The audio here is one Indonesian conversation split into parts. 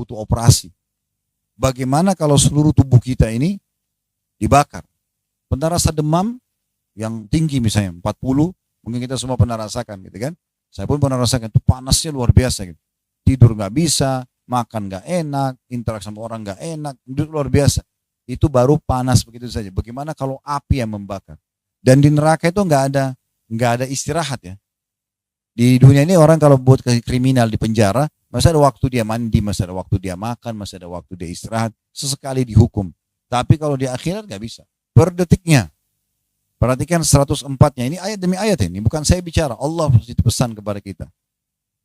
butuh operasi. Bagaimana kalau seluruh tubuh kita ini dibakar? Pernah rasa demam yang tinggi misalnya 40, mungkin kita semua pernah rasakan gitu kan. Saya pun pernah rasakan, itu panasnya luar biasa gitu. Tidur nggak bisa, makan nggak enak, interaksi sama orang nggak enak, itu luar biasa. Itu baru panas begitu saja. Bagaimana kalau api yang membakar? Dan di neraka itu nggak ada istirahat ya. Di dunia ini orang kalau buat kriminal di penjara, masih ada waktu dia mandi, masih ada waktu dia makan, masih ada waktu dia istirahat, sesekali dihukum. Tapi kalau di akhirat nggak bisa. Per detiknya. Perhatikan 104-nya, ini ayat demi ayat ini, bukan saya bicara, Allah itu pesan kepada kita.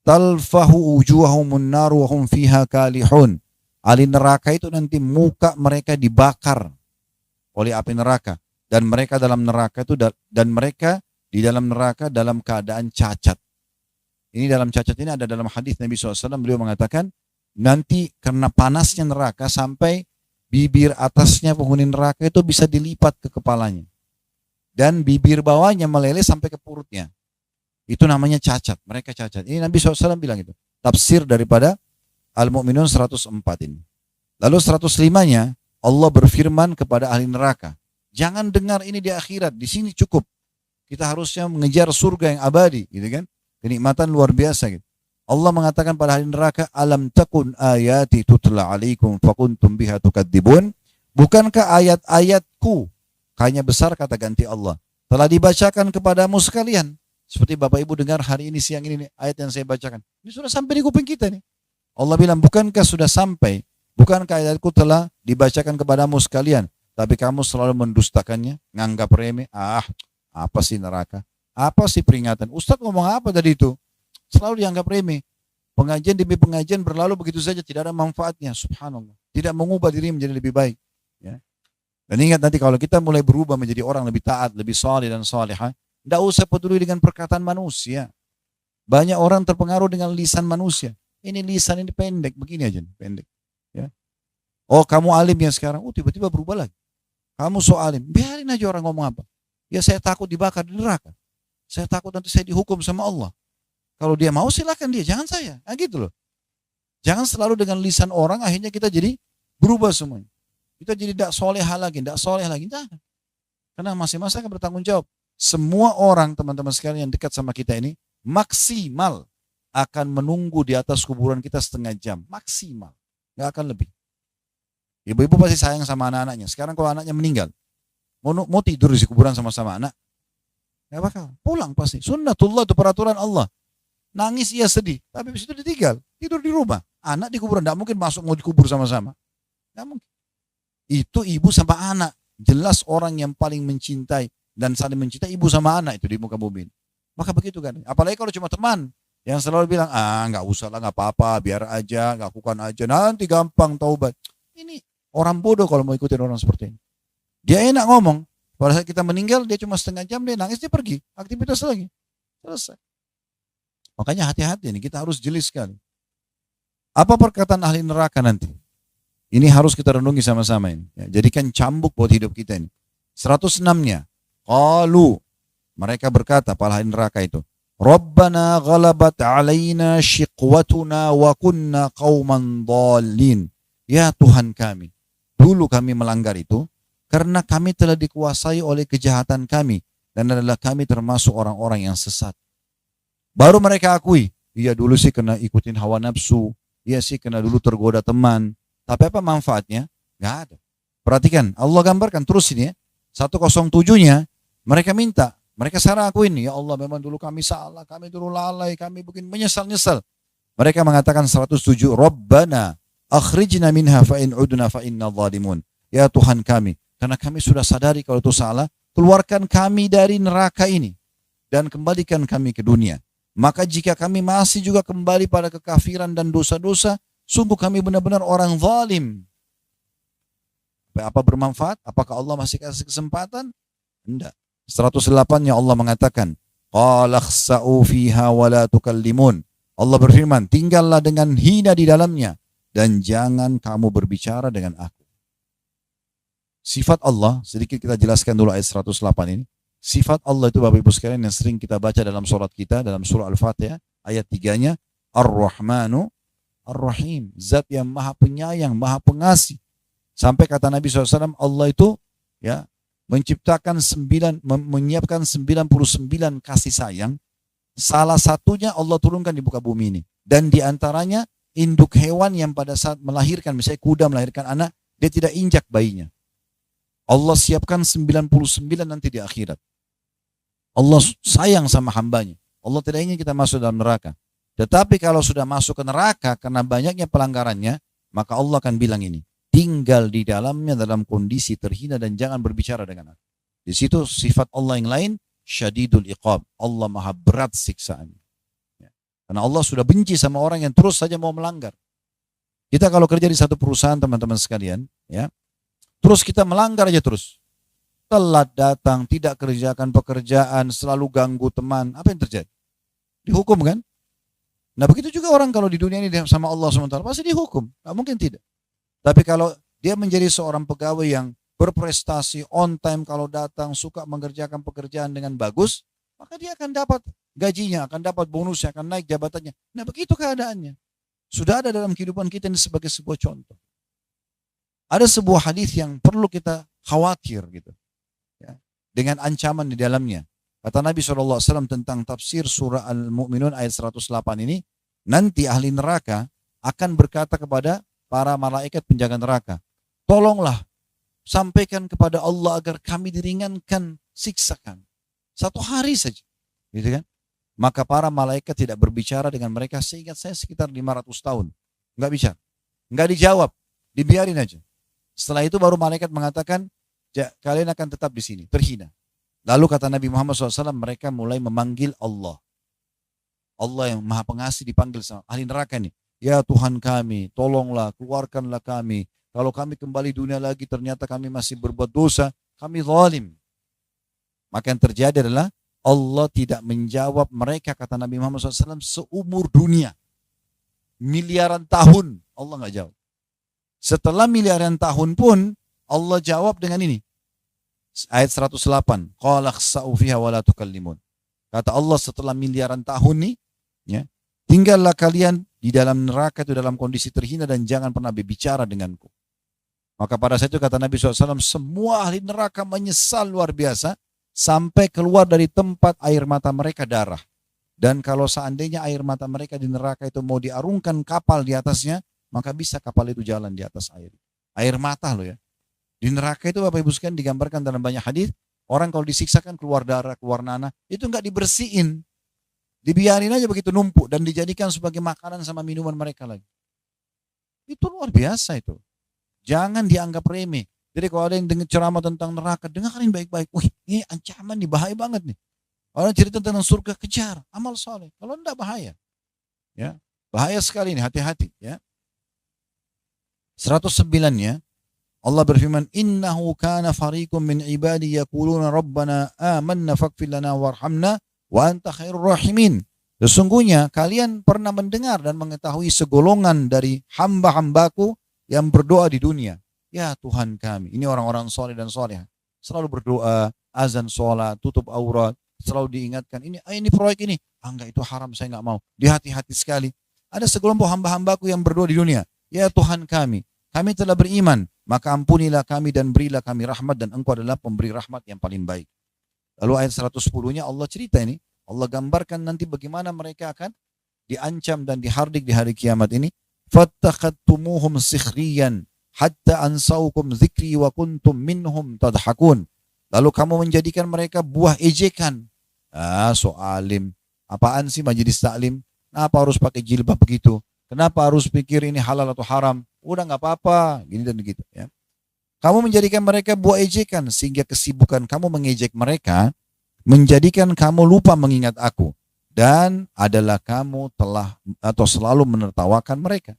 Talfahu wujuhahumun nar wa hum fiha kalihun. Ahli neraka itu nanti muka mereka dibakar oleh api neraka, dan mereka dalam neraka itu mereka di dalam neraka dalam keadaan cacat. Ini dalam cacat ini ada dalam hadis Nabi SAW, beliau mengatakan nanti karena panasnya neraka sampai bibir atasnya penghuni neraka itu bisa dilipat ke kepalanya. Dan bibir bawahnya meleleh sampai ke perutnya. Itu namanya cacat. Mereka cacat. Ini Nabi SAW bilang itu. Tafsir daripada Al-Mu'minun 104 ini. Lalu 105-nya Allah berfirman kepada ahli neraka. Jangan dengar ini di akhirat. Di sini cukup. Kita harusnya mengejar surga yang abadi. Gitu kan. Kenikmatan luar biasa. Gitu. Allah mengatakan pada ahli neraka. Alam takun ayati tutla alaikum fakuntum biha tukadzibun. Bukankah ayat-ayatku, hanya besar kata ganti Allah, telah dibacakan kepadamu sekalian. Seperti Bapak Ibu dengar hari ini siang ini ayat yang saya bacakan. Ini sudah sampai di kuping kita nih. Allah bilang, bukankah sudah sampai? Bukankah ayatku telah dibacakan kepadamu sekalian? Tapi kamu selalu mendustakannya, nganggap remeh. Apa sih neraka? Apa sih peringatan? Ustadz ngomong apa tadi itu? Selalu dianggap remeh. Pengajian demi pengajian berlalu begitu saja, tidak ada manfaatnya. Subhanallah. Tidak mengubah diri menjadi lebih baik. Ya. Dan ingat nanti kalau kita mulai berubah menjadi orang lebih taat, lebih saleh dan salihah, tidak usah peduli dengan perkataan manusia. Banyak orang terpengaruh dengan lisan manusia. Ini lisan ini pendek, begini aja, pendek. Ya. Oh kamu alim ya sekarang, tiba-tiba berubah lagi. Kamu so alim, biarin aja orang ngomong apa. Ya saya takut dibakar di neraka. Saya takut nanti saya dihukum sama Allah. Kalau dia mau silakan dia, jangan saya. Nah gitu loh. Jangan selalu dengan lisan orang akhirnya kita jadi berubah semuanya. Kita jadi tidak soleh lagi, tidak soleh lagi. Jangan. Karena masing-masing akan bertanggung jawab. Semua orang teman-teman sekalian yang dekat sama kita ini maksimal akan menunggu di atas kuburan kita setengah jam. Maksimal. Nggak akan lebih. Ibu-ibu pasti sayang sama anak-anaknya. Sekarang kalau anaknya meninggal, mau tidur di kuburan sama-sama anak? Nggak bakal. Pulang pasti. Sunnatullah itu peraturan Allah. Nangis ia sedih. Tapi habis itu ditinggal. Tidur di rumah. Anak di kuburan. Nggak mungkin masuk mau dikubur sama-sama. Nggak mungkin. Itu ibu sama anak. Jelas orang yang paling mencintai dan saling mencintai ibu sama anak itu di muka bumi. Maka begitu kan. Apalagi kalau cuma teman yang selalu bilang, nggak usah lah, nggak apa-apa, biar aja, lakukan aja, nanti gampang taubat. Ini orang bodoh kalau mau ikutin orang seperti ini. Dia enak ngomong. Pada saat kita meninggal, dia cuma setengah jam, dia nangis, dia pergi. Aktivitas lagi. Selesai. Makanya hati-hati nih, kita harus jeli sekali. Apa perkataan ahli neraka nanti? Ini harus kita renungi sama-sama ini. Ya, jadikan cambuk buat hidup kita ini. 106-nya. Qalu. Mereka berkata, para ahli neraka itu. Rabbana ghalabat alaina syiqwatuna wa kunna qawman dhalin. Ya Tuhan kami. Dulu kami melanggar itu. Karena kami telah dikuasai oleh kejahatan kami. Dan adalah kami termasuk orang-orang yang sesat. Baru mereka akui. Iya dulu sih kena ikutin hawa nafsu. Iya sih kena dulu tergoda teman. Tapi apa manfaatnya? Gak ada. Perhatikan, Allah gambarkan terus ini ya. 107-nya, mereka minta. Mereka sekarang akuin, ya Allah memang dulu kami salah, kami dulu lalai, kami begini menyesal-nyesal. Mereka mengatakan 107, Rabbana akhrijna minha fa'in udna fa'inna zalimun. Ya Tuhan kami, karena kami sudah sadari kalau itu salah, keluarkan kami dari neraka ini. Dan kembalikan kami ke dunia. Maka jika kami masih juga kembali pada kekafiran dan dosa-dosa, sungguh kami benar-benar orang zalim. Apa bermanfaat? Apakah Allah masih kasih kesempatan? Tidak. 108-nya Allah mengatakan, Qala khsa'u fiha wa la tukallimun. Allah berfirman, tinggallah dengan hina di dalamnya dan jangan kamu berbicara dengan aku. Sifat Allah, sedikit kita jelaskan dulu ayat 108 ini. Sifat Allah itu Bapak Ibu sekalian yang sering kita baca dalam surat kita, dalam surah Al-Fatihah, ayat 3-nya, Ar-Rahmanu Ar-Rahim, zat yang maha penyayang, maha pengasih. Sampai kata Nabi SAW, Allah itu ya menyiapkan 99 kasih sayang. Salah satunya Allah turunkan di muka bumi ini. Dan di antaranya induk hewan yang pada saat melahirkan, misalnya kuda melahirkan anak, dia tidak injak bayinya. Allah siapkan 99 nanti di akhirat. Allah sayang sama hambanya. Allah tidak ingin kita masuk dalam neraka. Tetapi kalau sudah masuk ke neraka karena banyaknya pelanggarannya, maka Allah akan bilang ini, tinggal di dalamnya dalam kondisi terhina dan jangan berbicara dengan aku. Di situ sifat Allah yang lain, syadidul iqab. Allah maha berat siksaannya. Ya. Karena Allah sudah benci sama orang yang terus saja mau melanggar. Kita kalau kerja di satu perusahaan teman-teman sekalian, ya, terus kita melanggar aja terus. Telat datang, tidak kerjakan pekerjaan, selalu ganggu teman. Apa yang terjadi? Dihukum kan? Nah begitu juga orang kalau di dunia ini sama Allah SWT pasti dihukum. Nggak mungkin tidak. Tapi kalau dia menjadi seorang pegawai yang berprestasi, on time kalau datang, suka mengerjakan pekerjaan dengan bagus, maka dia akan dapat gajinya, akan dapat bonusnya, akan naik jabatannya. Nah begitu keadaannya. Sudah ada dalam kehidupan kita ini sebagai sebuah contoh. Ada sebuah hadis yang perlu kita khawatir gitu. Ya, dengan ancaman di dalamnya. Kata Nabi SAW tentang tafsir surah Al-Mu'minun ayat 108 ini, nanti ahli neraka akan berkata kepada para malaikat penjaga neraka, tolonglah sampaikan kepada Allah agar kami diringankan siksakan. Satu hari saja. Gitu kan? Maka para malaikat tidak berbicara dengan mereka, seingat saya sekitar 500 tahun. Enggak bicara. Enggak dijawab. Dibiarin aja. Setelah itu baru malaikat mengatakan, kalian akan tetap di sini, terhina. Lalu kata Nabi Muhammad SAW, mereka mulai memanggil Allah. Allah yang maha pengasih dipanggil sama ahli neraka nih. Ya Tuhan kami, tolonglah, keluarkanlah kami. Kalau kami kembali dunia lagi, ternyata kami masih berbuat dosa, kami zalim. Maka yang terjadi adalah, Allah tidak menjawab mereka, kata Nabi Muhammad SAW, seumur dunia. Miliaran tahun, Allah nggak jawab. Setelah miliaran tahun pun, Allah jawab dengan ini. Ayat 108. Qala khsa'u fiha wa la tukallimun. Kata Allah setelah miliaran tahun nih, ya, tinggallah kalian di dalam neraka itu dalam kondisi terhina dan jangan pernah berbicara denganku. Maka pada saat itu kata Nabi SAW, semua ahli neraka menyesal luar biasa sampai keluar dari tempat air mata mereka darah. Dan kalau seandainya air mata mereka di neraka itu mau diarungkan kapal di atasnya, maka bisa kapal itu jalan di atas air. Air mata loh ya. Di neraka itu Bapak Ibu sekalian digambarkan dalam banyak hadis, orang kalau disiksakan keluar darah, keluar nanah, itu enggak dibersihin. Dibiarin aja begitu numpuk dan dijadikan sebagai makanan sama minuman mereka lagi. Itu luar biasa itu. Jangan dianggap remeh. Jadi kalau ada yang dengar ceramah tentang neraka, dengarin baik-baik. Wih, ini ancaman nih, bahaya banget nih. Orang cerita tentang surga, kejar, amal soleh. Kalau enggak bahaya. Ya, bahaya sekali ini, hati-hati ya. 109-nya Allah berfirman, innahu kana fariqum min ibadi yaquluna rabbana amanna faghfir lana warhamna wa anta khairur rahimin. Sesungguhnya kalian pernah mendengar dan mengetahui segolongan dari hamba-hambaku yang berdoa di dunia. Ya Tuhan kami, ini orang-orang soleh dan soleh, selalu berdoa, azan sholat, tutup aurat, selalu diingatkan, ini proyek ini, enggak itu haram, saya enggak mau. Di hati-hati sekali. Ada sekelompok hamba-hambaku yang berdoa di dunia. Ya Tuhan kami telah beriman, maka ampunilah kami dan berilah kami rahmat dan engkau adalah pemberi rahmat yang paling baik. Lalu ayat 110-nya Allah cerita ini, Allah gambarkan nanti bagaimana mereka akan diancam dan dihardik di hari kiamat ini. Fattakhadtumuhum sikhriyan hatta ansaukum dzikri wa kuntum minhum tadhakun. Lalu kamu menjadikan mereka buah ejekan. So alim. Apaan sih majelis taklim? Kenapa harus pakai jilbab begitu? Kenapa harus pikir ini halal atau haram? Udah nggak apa-apa, gini dan begitu ya. Kamu menjadikan mereka buah ejekan sehingga kesibukan kamu mengejek mereka menjadikan kamu lupa mengingat aku dan adalah kamu telah atau selalu menertawakan mereka.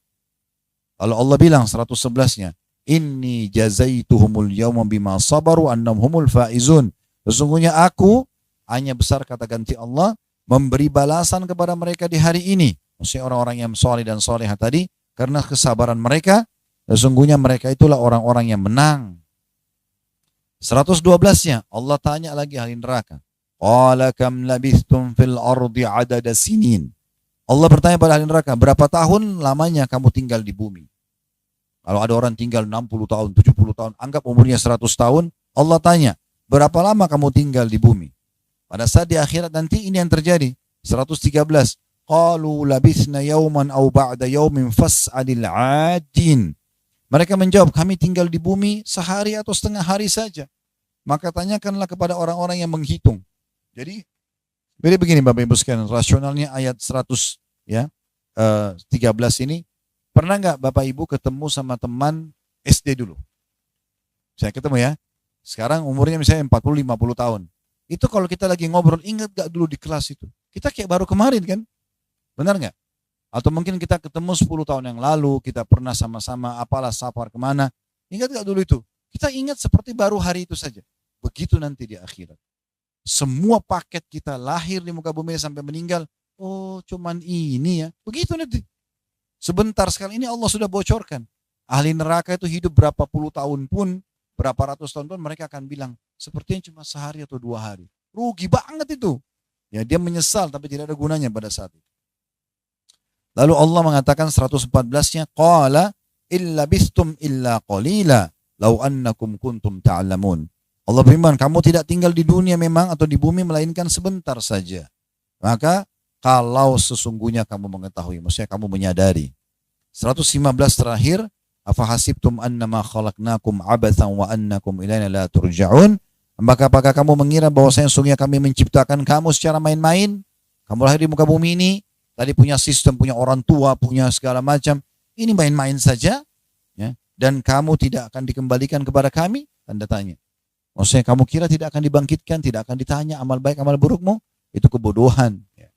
Lalu Allah bilang 111-nya, inni jazaituhumul yawma bima sabaru annahumul faizun. Sesungguhnya aku, hanya besar kata ganti Allah, memberi balasan kepada mereka di hari ini. Maksudnya orang-orang yang soleh dan solehah tadi, karena kesabaran mereka, sesungguhnya mereka itulah orang-orang yang menang. 112-nya, Allah tanya lagi ahli neraka. Qala kam labithtum fil ardi adada sinin. Allah bertanya pada ahli neraka, berapa tahun lamanya kamu tinggal di bumi? Kalau ada orang tinggal 60 tahun, 70 tahun, anggap umurnya 100 tahun, Allah tanya, berapa lama kamu tinggal di bumi? Pada saat di akhirat nanti ini yang terjadi. 113. Qalu labithna yawman aw ba'da yawmin fas'alil 'adin. Mereka menjawab, kami tinggal di bumi sehari atau setengah hari saja. Maka tanyakanlah kepada orang-orang yang menghitung. Jadi begini Bapak Ibu sekalian, rasionalnya ayat 100 ya 13 ini. Pernah nggak Bapak Ibu ketemu sama teman SD dulu? Saya ketemu ya. Sekarang umurnya misalnya 40-50 tahun. Itu kalau kita lagi ngobrol, ingat gak dulu di kelas itu? Kita kayak baru kemarin kan? Benar nggak? Atau mungkin kita ketemu 10 tahun yang lalu, kita pernah sama-sama apalah safar kemana. Ingat gak dulu itu? Kita ingat seperti baru hari itu saja. Begitu nanti di akhirat. Semua paket kita lahir di muka bumi sampai meninggal, oh cuman ini ya. Begitu nanti. Sebentar sekali ini Allah sudah bocorkan. Ahli neraka itu hidup berapa puluh tahun pun, berapa ratus tahun pun mereka akan bilang, sepertinya cuma sehari atau 2 hari. Rugi banget itu. Ya dia menyesal tapi tidak ada gunanya pada saat itu. Lalu Allah mengatakan 114-nya, qala illa bistum illa qalila law annakum kuntum ta'lamun. Allah berfirman, kamu tidak tinggal di dunia memang atau di bumi melainkan sebentar saja. Maka kalau sesungguhnya kamu mengetahui, maksudnya kamu menyadari. 115 terakhir, afahasibtum annama khalaqnakum abathan wa annakum ilaina la turja'un. Maka apakah kamu mengira bahwasanya sesungguhnya kami menciptakan kamu secara main-main? Kamu lahir di muka bumi ini, tadi punya sistem, punya orang tua, punya segala macam. Ini main-main saja, ya. Dan kamu tidak akan dikembalikan kepada kami? Tanda tanya. Maksudnya kamu kira tidak akan dibangkitkan, tidak akan ditanya amal baik, amal burukmu? Itu kebodohan. Ya.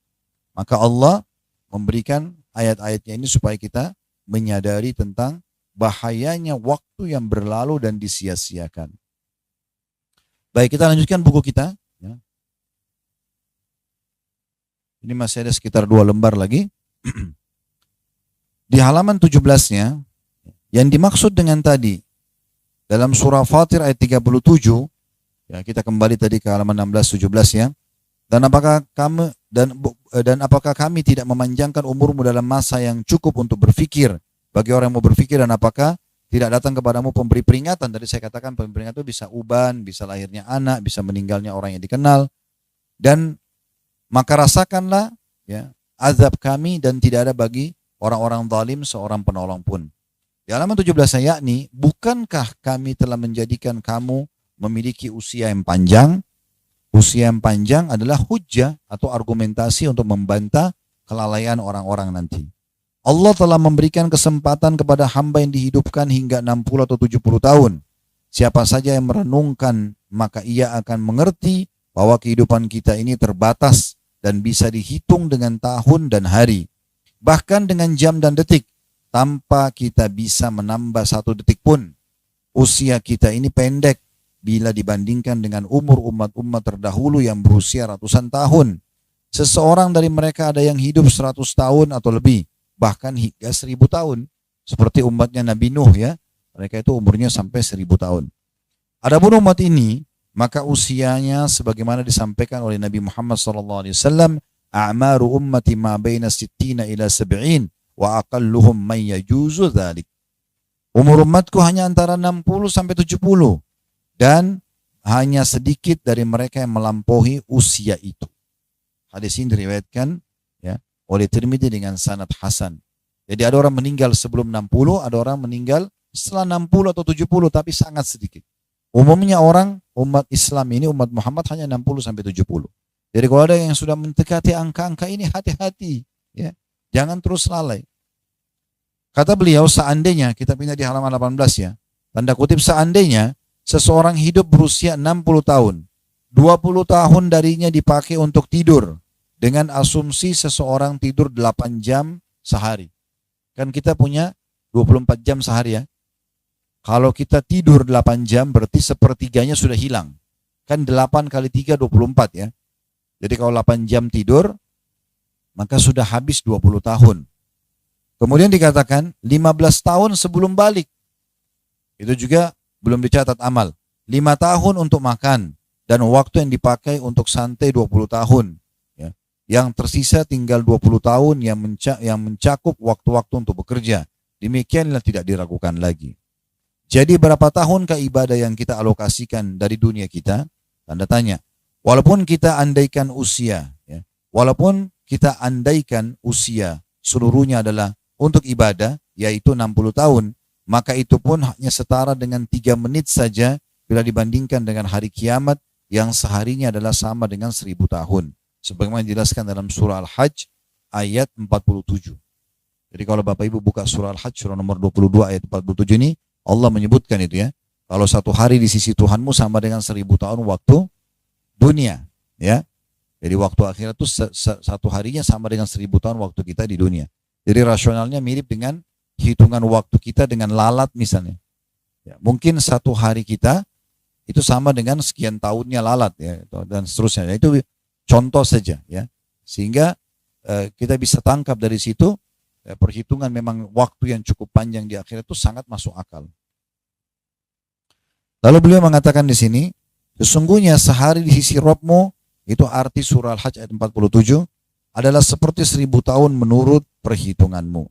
Maka Allah memberikan ayat-ayatnya ini supaya kita menyadari tentang bahayanya waktu yang berlalu dan disia-siakan. Baik, kita lanjutkan buku kita. Ya. Ini masih ada sekitar 2 lembar lagi. Di halaman 17-nya, yang dimaksud dengan tadi, dalam surah Fatir ayat 37, ya kita kembali tadi ke halaman 16-17 ya. Dan apakah kami tidak memanjangkan umurmu dalam masa yang cukup untuk berfikir bagi orang yang mau berfikir, dan apakah tidak datang kepadamu pemberi peringatan? Tadi saya katakan pemberi peringatan itu bisa uban, bisa lahirnya anak, bisa meninggalnya orang yang dikenal. Dan maka rasakanlah ya azab kami dan tidak ada bagi orang-orang zalim seorang penolong pun. Di halaman 17 yakni, bukankah kami telah menjadikan kamu memiliki usia yang panjang? Usia yang panjang adalah hujjah atau argumentasi untuk membantah kelalaian orang-orang nanti. Allah telah memberikan kesempatan kepada hamba yang dihidupkan hingga 60 atau 70 tahun. Siapa saja yang merenungkan, maka ia akan mengerti bahwa kehidupan kita ini terbatas dan bisa dihitung dengan tahun dan hari. Bahkan dengan jam dan detik, tanpa kita bisa menambah 1 detik pun. Usia kita ini pendek bila dibandingkan dengan umur umat-umat terdahulu yang berusia ratusan tahun. Seseorang dari mereka ada yang hidup 100 tahun atau lebih, bahkan hingga 1000 tahun. Seperti umatnya Nabi Nuh ya, mereka itu umurnya sampai 1000 tahun. Adapun umat ini, maka usianya sebagaimana disampaikan oleh Nabi Muhammad SAW, a'maru ummati ma baina 60 ila 70 wa aqalluhum man yajuzu dzalik. Umur umatku hanya antara 60 sampai 70 dan hanya sedikit dari mereka yang melampaui usia itu. Hadis ini diriwayatkan ya oleh Tirmidzi dengan sanad hasan. Jadi ada orang meninggal sebelum 60, ada orang meninggal setelah 60 atau 70 tapi sangat sedikit. Umumnya orang umat Islam ini, umat Muhammad hanya 60 sampai 70. Jadi kalau ada yang sudah mendekati angka-angka ini, hati-hati ya. Jangan terus lalai. Kata beliau, seandainya, kita pindah di halaman 18 ya. Tanda kutip, seandainya seseorang hidup berusia 60 tahun, 20 tahun darinya dipakai untuk tidur, dengan asumsi seseorang tidur 8 jam sehari. Kan kita punya 24 jam sehari ya. Kalau kita tidur 8 jam berarti sepertiganya sudah hilang. Kan 8 kali 3, 24 ya. Jadi kalau 8 jam tidur, maka sudah habis 20 tahun. Kemudian dikatakan 15 tahun sebelum balik. Itu juga belum dicatat amal. 5 tahun untuk makan dan waktu yang dipakai untuk santai 20 tahun. Ya. yang tersisa tinggal 20 tahun yang mencakup waktu-waktu untuk bekerja. Demikianlah tidak diragukan lagi. Jadi berapa tahunkah ibadah yang kita alokasikan dari dunia kita? Tanda tanya. Walaupun kita andaikan usia, ya, walaupun kita andaikan usia seluruhnya adalah untuk ibadah, yaitu 60 tahun, maka itu pun hanya setara dengan 3 menit saja bila dibandingkan dengan hari kiamat yang seharinya adalah sama dengan 1000 tahun. Sebagaimana dijelaskan dalam surah Al-Hajj ayat 47. Jadi kalau Bapak Ibu buka surah Al-Hajj surah nomor 22 ayat 47 ini, Allah menyebutkan itu ya. Kalau satu hari di sisi Tuhanmu sama dengan 1000 tahun waktu dunia. Ya. Jadi waktu akhirat itu satu harinya sama dengan 1000 tahun waktu kita di dunia. Jadi rasionalnya mirip dengan hitungan waktu kita dengan lalat misalnya. Ya, mungkin satu hari kita itu sama dengan sekian tahunnya lalat ya, dan seterusnya. Itu contoh saja ya. Sehingga kita bisa tangkap dari situ perhitungan memang waktu yang cukup panjang di akhirat itu sangat masuk akal. Lalu beliau mengatakan di sini, sesungguhnya sehari di sisi Rabbmu, itu arti surah Al-Hajj ayat 47, adalah seperti 1000 tahun menurut perhitunganmu.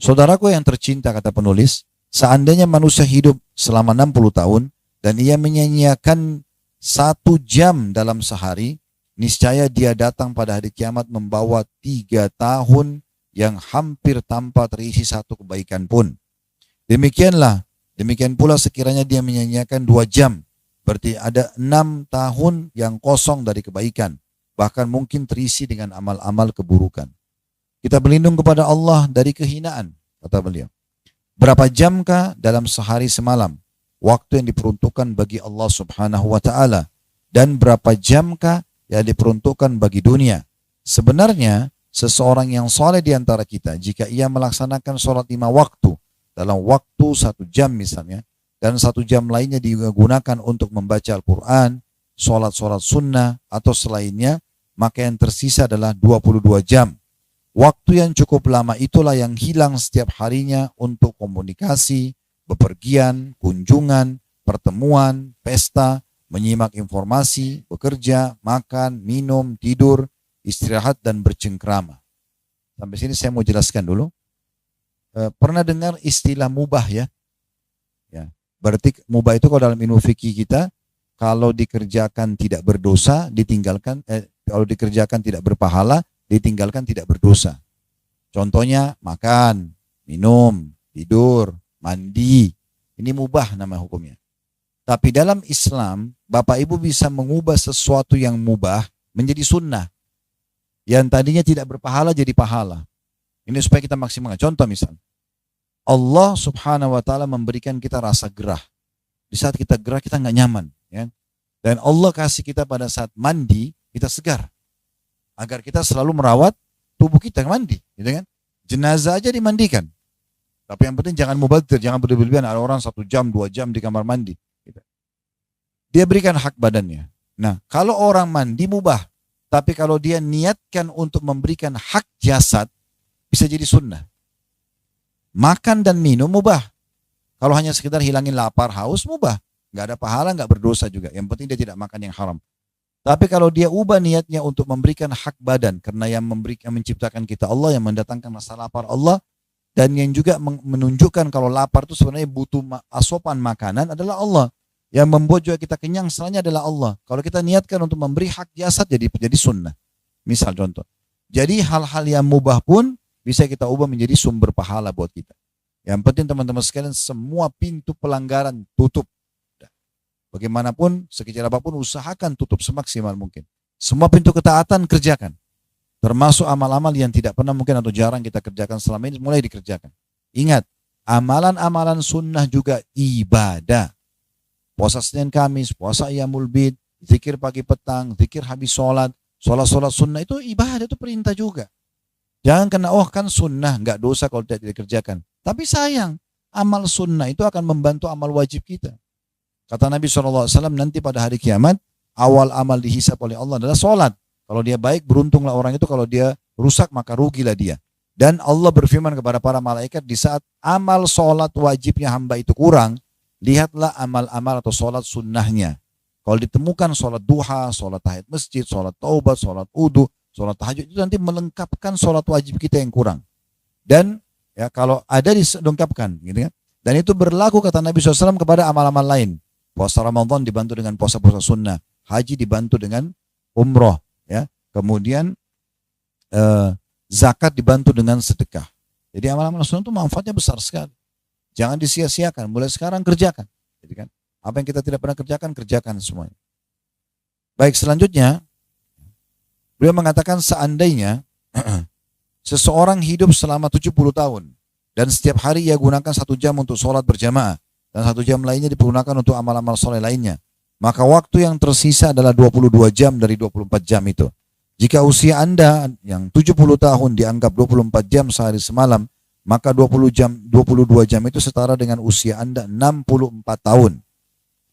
Saudaraku yang tercinta, kata penulis, seandainya manusia hidup selama 60 tahun dan ia menyanyiakan 1 jam dalam sehari, niscaya dia datang pada hari kiamat membawa 3 tahun yang hampir tanpa terisi satu kebaikan pun. Demikian pula sekiranya dia menyanyiakan 2 jam, berarti ada 6 tahun yang kosong dari kebaikan, bahkan mungkin terisi dengan amal-amal keburukan. Kita berlindung kepada Allah dari kehinaan, kata beliau. Berapa jamkah dalam sehari semalam waktu yang diperuntukkan bagi Allah Subhanahu wa taala, dan berapa jamkah yang diperuntukkan bagi dunia? Sebenarnya seseorang yang soleh di antara kita, jika ia melaksanakan sholat 5 waktu dalam waktu 1 jam misalnya, dan 1 jam lainnya digunakan untuk membaca Al-Quran, sholat-sholat sunnah atau selainnya, maka yang tersisa adalah 22 jam. Waktu yang cukup lama itulah yang hilang setiap harinya untuk komunikasi, bepergian, kunjungan, pertemuan, pesta, menyimak informasi, bekerja, makan, minum, tidur, istirahat, dan bercengkrama. Sampai sini saya mau jelaskan dulu. Pernah dengar istilah mubah ya? Ya, berarti mubah itu kalau dalam ilmu fikih kita, kalau dikerjakan tidak berdosa, ditinggalkan, kalau dikerjakan tidak berpahala, ditinggalkan tidak berdosa. Contohnya makan, minum, tidur, mandi. Ini mubah nama hukumnya. Tapi dalam Islam, Bapak Ibu bisa mengubah sesuatu yang mubah menjadi sunnah. Yang tadinya tidak berpahala jadi pahala. Ini supaya kita maksimal. Contoh misal, Allah Subhanahu wa taala memberikan kita rasa gerah. Di saat kita gerah kita nggak nyaman, ya. Dan Allah kasih kita pada saat mandi kita segar. Agar kita selalu merawat tubuh kita mandi, gitu kan? Jenazah aja dimandikan. Tapi yang penting jangan mubadzir, jangan berlebihan. Ada orang 1 jam, 2 jam di kamar mandi. Gitu. Dia berikan hak badannya. Nah, kalau orang mandi mubah, tapi kalau dia niatkan untuk memberikan hak jasad, bisa jadi sunnah. Makan dan minum mubah. Kalau hanya sekedar hilangin lapar, haus mubah. Nggak ada pahala, nggak berdosa juga. Yang penting dia tidak makan yang haram. Tapi kalau dia ubah niatnya untuk memberikan hak badan, karena yang menciptakan kita Allah, yang mendatangkan rasa lapar Allah, dan yang juga menunjukkan kalau lapar itu sebenarnya butuh asupan makanan adalah Allah. Yang membuat juga kita kenyang selainnya adalah Allah. Kalau kita niatkan untuk memberi hak jasad jadi sunnah. Misal contoh. Jadi hal-hal yang mubah pun bisa kita ubah menjadi sumber pahala buat kita. Yang penting teman-teman sekalian, semua pintu pelanggaran tutup. Bagaimanapun, sekecil apapun, usahakan tutup semaksimal mungkin. Semua pintu ketaatan kerjakan. Termasuk amal-amal yang tidak pernah mungkin atau jarang kita kerjakan selama ini, mulai dikerjakan. Ingat, amalan-amalan sunnah juga ibadah. Puasa Senin Kamis, puasa Ayyamul Bid, zikir pagi petang, zikir habis sholat, sholat sunnah itu ibadah, itu perintah juga. Jangan kena, oh kan sunnah, nggak dosa kalau tidak dikerjakan. Tapi sayang, amal sunnah itu akan membantu amal wajib kita. Kata Nabi SAW, nanti pada hari kiamat, awal amal dihisab oleh Allah adalah sholat. Kalau dia baik, beruntunglah orang itu. Kalau dia rusak, maka rugilah dia. Dan Allah berfirman kepada para malaikat, di saat amal sholat wajibnya hamba itu kurang, lihatlah amal-amal atau sholat sunnahnya. Kalau ditemukan sholat duha, sholat tahiyat masjid, sholat taubat, sholat wudu, Sholat tahajud itu nanti melengkapkan sholat wajib kita yang kurang. Dan ya kalau ada dilengkapkan gitu kan. Dan itu berlaku kata Nabi SAW kepada amal-amal lain. Puasa Ramadan dibantu dengan puasa-puasa sunnah. Haji dibantu dengan umroh. Ya. Kemudian zakat dibantu dengan sedekah. Jadi amal-amal sunnah itu manfaatnya besar sekali. Jangan disia-siakan. Mulai sekarang kerjakan. Jadi kan, apa yang kita tidak pernah kerjakan, kerjakan semuanya. Baik, selanjutnya beliau mengatakan seandainya seseorang hidup selama 70 tahun dan setiap hari ia gunakan 1 jam untuk sholat berjamaah dan 1 jam lainnya dipergunakan untuk amal-amal soleh lainnya, maka waktu yang tersisa adalah 22 jam dari 24 jam itu. Jika usia Anda yang 70 tahun dianggap 24 jam sehari semalam, maka 22 jam itu setara dengan usia Anda 64 tahun.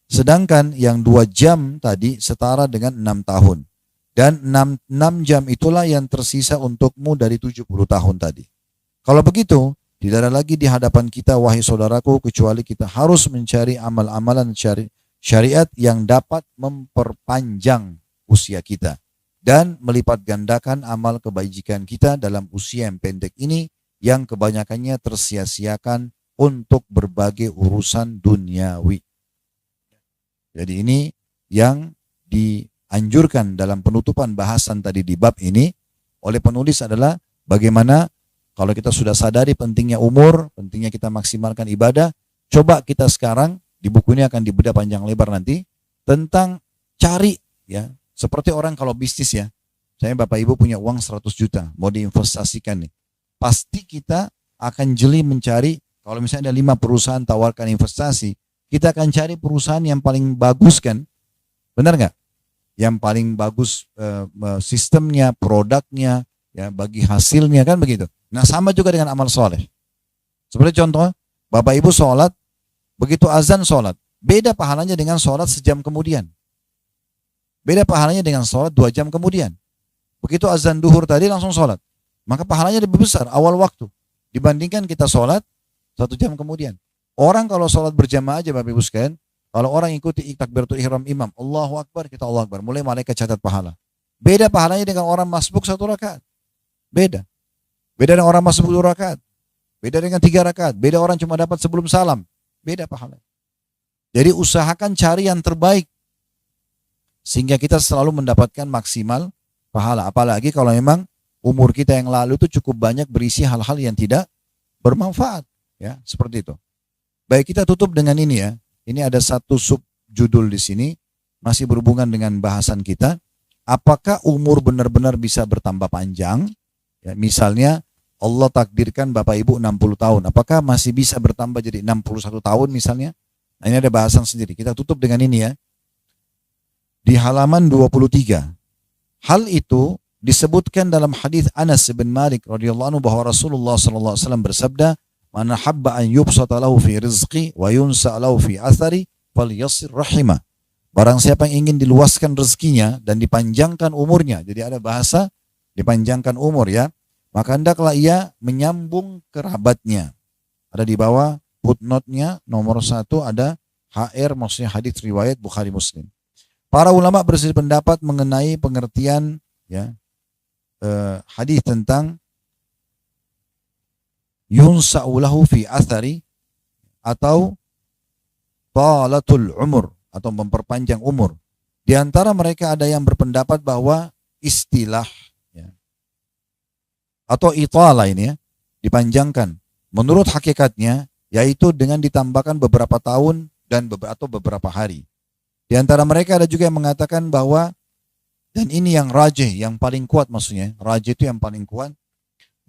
Sedangkan yang 2 jam tadi setara dengan 6 tahun. Dan 6 jam itulah yang tersisa untukmu dari 70 tahun tadi. Kalau begitu, tidak ada lagi di hadapan kita, wahai saudaraku, kecuali kita harus mencari amal-amalan syariat yang dapat memperpanjang usia kita. Dan melipat gandakan amal kebajikan kita dalam usia yang pendek ini, yang kebanyakannya tersia-siakan untuk berbagai urusan duniawi. Jadi ini yang dianjurkan dalam penutupan bahasan tadi di bab ini oleh penulis adalah bagaimana kalau kita sudah sadari pentingnya umur, pentingnya kita maksimalkan ibadah, coba kita sekarang, di buku ini akan dibedah panjang lebar nanti, tentang cari ya, seperti orang kalau bisnis ya, saya Bapak Ibu punya uang 100 juta, mau diinvestasikan nih, pasti kita akan jeli mencari, kalau misalnya ada 5 perusahaan tawarkan investasi, kita akan cari perusahaan yang paling bagus kan, benar nggak? Yang paling bagus sistemnya, produknya, ya bagi hasilnya kan begitu. Nah sama juga dengan amal soleh. Seperti contoh, Bapak Ibu sholat, begitu azan sholat, beda pahalanya dengan sholat sejam kemudian. Beda pahalanya dengan sholat 2 jam kemudian. Begitu azan duhur tadi langsung sholat, maka pahalanya lebih besar awal waktu dibandingkan kita sholat 1 jam kemudian. Orang kalau sholat berjamaah aja Bapak Ibu sekalian, kalau orang ikuti takbiratul ihram imam, Allahu Akbar, kita Allahu Akbar, mulai malaikat catat pahala. Beda pahalanya dengan orang masbuk 1 rakaat. Beda. Beda dengan orang masbuk 2 rakaat. Beda dengan 3 rakaat. Beda orang cuma dapat sebelum salam. Beda pahala. Jadi usahakan cari yang terbaik. Sehingga kita selalu mendapatkan maksimal pahala. Apalagi kalau memang umur kita yang lalu itu cukup banyak berisi hal-hal yang tidak bermanfaat. Ya, seperti itu. Baik, kita tutup dengan ini ya. Ini ada satu subjudul di sini. Masih berhubungan dengan bahasan kita. Apakah umur benar-benar bisa bertambah panjang? Ya, misalnya Allah takdirkan Bapak Ibu 60 tahun. Apakah masih bisa bertambah jadi 61 tahun misalnya? Nah, ini ada bahasan sendiri. Kita tutup dengan ini ya. Di halaman 23. Hal itu disebutkan dalam hadis Anas bin Malik radhiyallahu anhu bahwa Rasulullah sallallahu alaihi wasallam bersabda, "Man habba an yubsata lahu fi rizqi wa yunsa lahu fi athari falyasir rahimah." Barang siapa yang ingin diluaskan rezekinya dan dipanjangkan umurnya. Jadi ada bahasa dipanjangkan umur ya. Maka hendaklah ia menyambung kerabatnya. Ada di bawah footnote-nya nomor 1 ada HR, maksudnya hadis riwayat Bukhari Muslim. Para ulama berselisih pendapat mengenai pengertian ya hadis tentang yunsa'u lahu fi athari atau talatul umur atau memperpanjang umur. Di antara mereka ada yang berpendapat bahwa istilah atau itala ini ya, dipanjangkan. Menurut hakikatnya, yaitu dengan ditambahkan beberapa tahun dan beberapa hari. Di antara mereka ada juga yang mengatakan bahwa, dan ini yang rajih, yang paling kuat maksudnya, rajih itu yang paling kuat,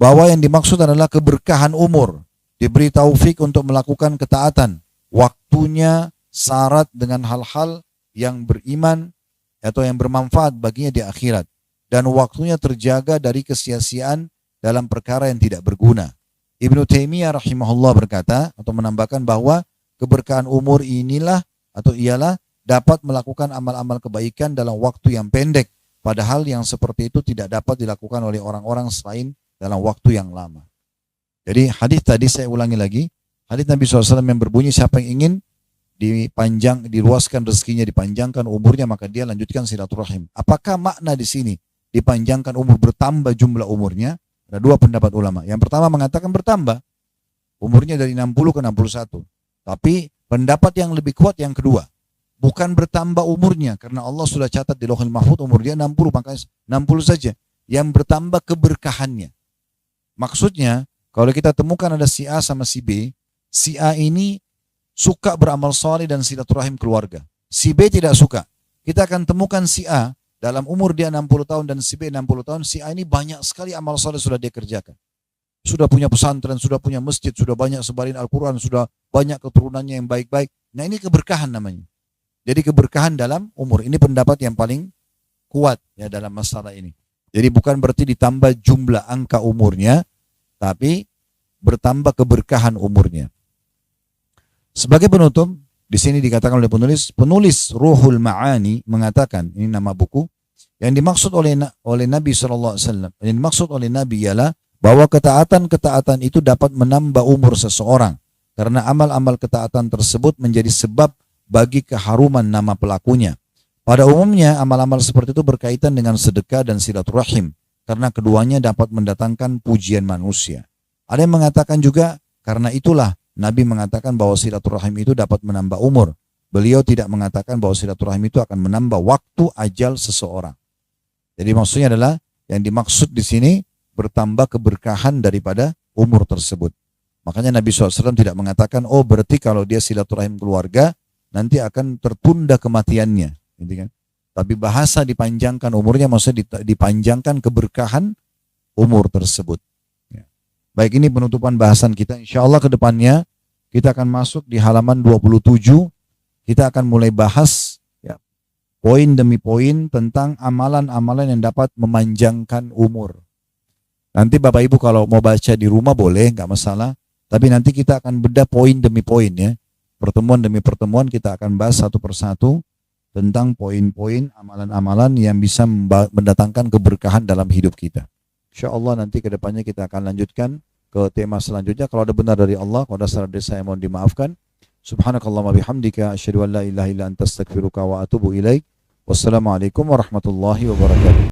bahwa yang dimaksud adalah keberkahan umur, diberi taufik untuk melakukan ketaatan, waktunya syarat dengan hal-hal yang beriman atau yang bermanfaat baginya di akhirat, dan waktunya terjaga dari kesia-siaan dalam perkara yang tidak berguna. Ibnu Taimiyah rahimahullah berkata atau menambahkan bahwa keberkahan umur inilah atau ialah dapat melakukan amal-amal kebaikan dalam waktu yang pendek, padahal yang seperti itu tidak dapat dilakukan oleh orang-orang selain dalam waktu yang lama. Jadi hadis tadi saya ulangi lagi, hadis Nabi SAW yang berbunyi siapa yang ingin diluaskan rezekinya, dipanjangkan umurnya, maka dia lanjutkan silaturahim. Apakah makna di sini dipanjangkan umur, bertambah jumlah umurnya? Ada dua pendapat ulama. Yang pertama mengatakan bertambah umurnya dari 60 ke 61. Tapi pendapat yang lebih kuat yang kedua, bukan bertambah umurnya, karena Allah sudah catat di Lauhul Mahfuz umur dia 60, makanya 60 saja. Yang bertambah keberkahannya. Maksudnya, kalau kita temukan ada si A sama si B, si A ini suka beramal soleh dan silaturahim keluarga. Si B tidak suka. Kita akan temukan si A dalam umur dia 60 tahun dan si B 60 tahun, si A ini banyak sekali amal soleh sudah dia kerjakan. Sudah punya pesantren, sudah punya masjid, sudah banyak sebarin Al-Quran, sudah banyak keturunannya yang baik-baik. Nah ini keberkahan namanya. Jadi keberkahan dalam umur. Ini pendapat yang paling kuat ya dalam masalah ini. Jadi bukan berarti ditambah jumlah angka umurnya, tapi bertambah keberkahan umurnya. Sebagai penutup, di sini dikatakan oleh penulis Ruhul Ma'ani mengatakan, ini nama buku, yang dimaksud oleh Nabi SAW, yang dimaksud oleh Nabi ialah bahwa ketaatan-ketaatan itu dapat menambah umur seseorang, karena amal-amal ketaatan tersebut menjadi sebab bagi keharuman nama pelakunya. Pada umumnya, amal-amal seperti itu berkaitan dengan sedekah dan silaturahim, karena keduanya dapat mendatangkan pujian manusia. Ada yang mengatakan juga, karena itulah Nabi mengatakan bahwa silaturahim itu dapat menambah umur. Beliau tidak mengatakan bahwa silaturahim itu akan menambah waktu ajal seseorang. Jadi maksudnya adalah, yang dimaksud di sini bertambah keberkahan daripada umur tersebut. Makanya Nabi SAW tidak mengatakan, oh berarti kalau dia silaturahim keluarga, nanti akan tertunda kematiannya. Gitu kan? Tapi bahasa dipanjangkan umurnya, maksudnya dipanjangkan keberkahan umur tersebut. Ya. Baik, ini penutupan bahasan kita. Insya Allah ke depannya kita akan masuk di halaman 27. Kita akan mulai bahas ya, poin demi poin tentang amalan-amalan yang dapat memanjangkan umur. Nanti Bapak Ibu kalau mau baca di rumah boleh, nggak masalah. Tapi nanti kita akan bedah poin demi poin ya. Pertemuan demi pertemuan kita akan bahas satu persatu tentang poin-poin amalan-amalan yang bisa mendatangkan keberkahan dalam hidup kita. Insya Allah nanti ke depannya kita akan lanjutkan ke tema selanjutnya. Kalau ada benar dari Allah, kalau ada salah dari saya mohon dimaafkan. Subhanakallahumma bihamdika asyhadu an la ilaha illa anta astaghfiruka wa atubu ilaik. Wassalamualaikum warahmatullahi wabarakatuh.